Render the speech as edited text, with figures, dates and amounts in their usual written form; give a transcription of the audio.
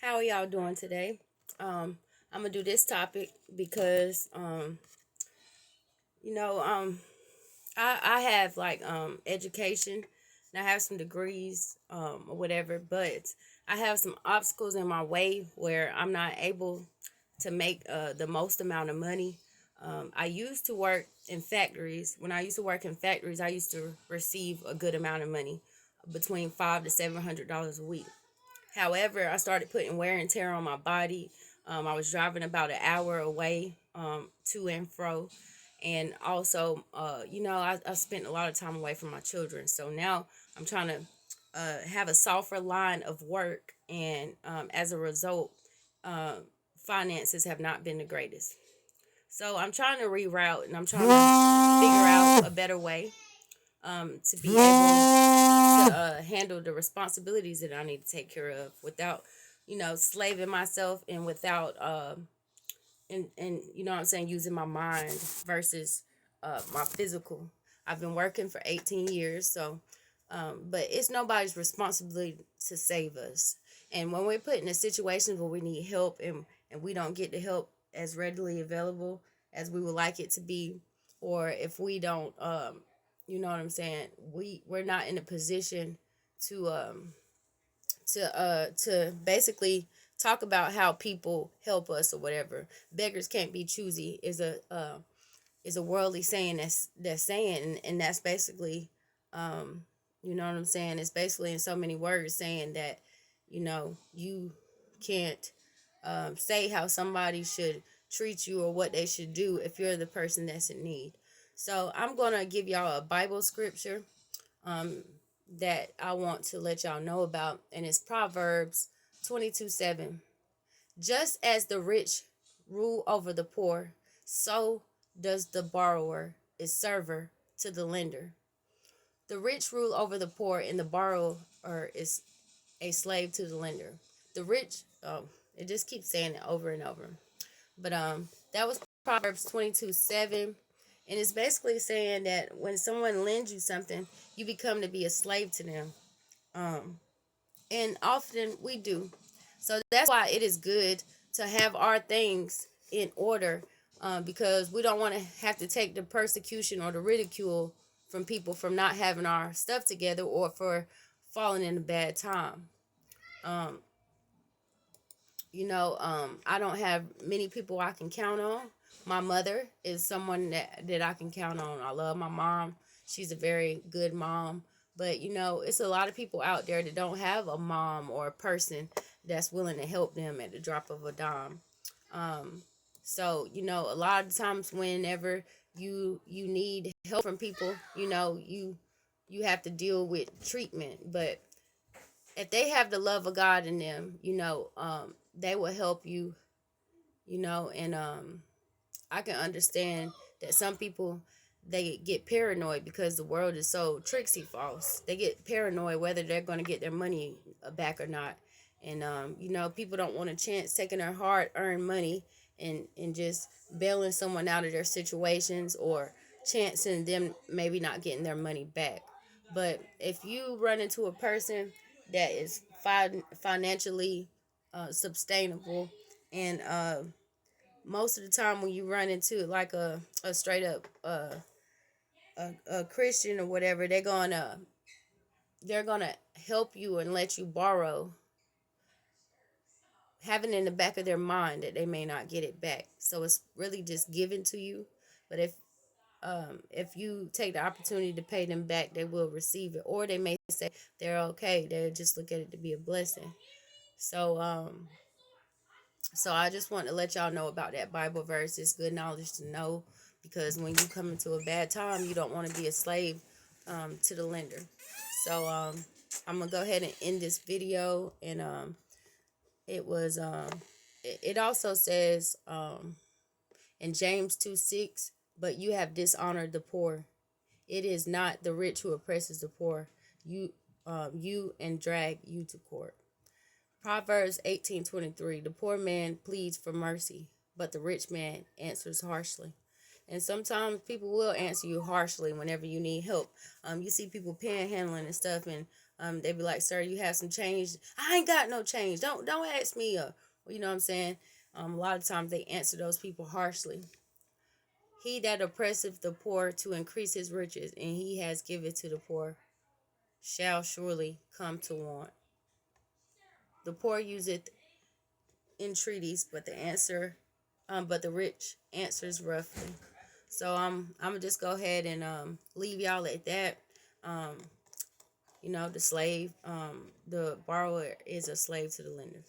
How are y'all doing today? I'm gonna do this topic because you know, um, I have like education and I have some degrees or whatever, but I have some obstacles in my way where I'm not able to make the most amount of money. I used to work in factories. When I used to work in factories, I used to receive a good amount of money, between $500 to $700 a week. However, I started putting wear and tear on my body. I was driving about an hour away, to and fro. And also, I spent a lot of time away from my children. So now I'm trying to have a softer line of work. And as a result, uh, finances have not been the greatest. So I'm trying to reroute and I'm trying to figure out a better way to be able to handle the responsibilities that I need to take care of without, slaving myself and without, and you know what I'm saying, using my mind versus my physical. I've been working for 18 years, so, but it's nobody's responsibility to save us. And when we're put in a situation where we need help and we don't get the help as readily available as we would like it to be, or if we don't, you know what I'm saying, we're not in a position to to basically talk about how people help us or whatever. Beggars can't be choosy is a worldly saying that's saying, and that's basically, you know what I'm saying, it's basically in so many words saying that, you can't say how somebody should treat you or what they should do if you're the person that's in need. So I'm gonna give y'all a Bible scripture um, that I want to let y'all know about, and it's Proverbs 22:7. Just as the rich rule over the poor, so does the borrower is server to the lender. The rich rule over the poor, and the borrower is a slave to the lender. The rich, it just keeps saying it over and over. But that was Proverbs 22:7. And it's basically saying that when someone lends you something, you become to be a slave to them. Um, and often we do. So that's why it is good to have our things in order, because we don't want to have to take the persecution or the ridicule from people from not having our stuff together or for falling in a bad time. Um, I don't have many people I can count on. My mother is someone that I can count on. I love my mom. She's a very good mom. But, it's a lot of people out there that don't have a mom or a person that's willing to help them at the drop of a dime. Um, so, a lot of times whenever you need help from people, you have to deal with treatment. But if they have the love of God in them, they will help you, and I can understand that some people, they get paranoid because the world is so tricksy false. They get paranoid whether they're going to get their money back or not. And people don't want a chance taking their hard earned money and just bailing someone out of their situations or chancing them maybe not getting their money back. But if you run into a person that is financially sustainable, and most of the time when you run into like a straight up a Christian or whatever, they're gonna help you and let you borrow, having in the back of their mind that they may not get it back. So it's really just given to you. But if you take the opportunity to pay them back, they will receive it, or they may say they're okay. They'll just look at it to be a blessing. So so I just want to let y'all know about that Bible verse. It's good knowledge to know, because when you come into a bad time, you don't want to be a slave to the lender. So I'm gonna go ahead and end this video. And it was it also says in James 2:6, but you have dishonored the poor. It is not the rich who oppresses the poor. You and drag you to court. Proverbs 18:23. The poor man pleads for mercy, but the rich man answers harshly. And sometimes people will answer you harshly whenever you need help. You see people panhandling and stuff, and They be like, "Sir, you have some change?" I ain't got no change. Don't ask me. You know what I'm saying? A lot of times they answer those people harshly. He that oppresseth the poor to increase his riches, and he has given to the poor, shall surely come to want. The poor useth entreaties, but the rich answers roughly. So I'm gonna just go ahead and leave y'all at that. Um, the borrower is a slave to the lender.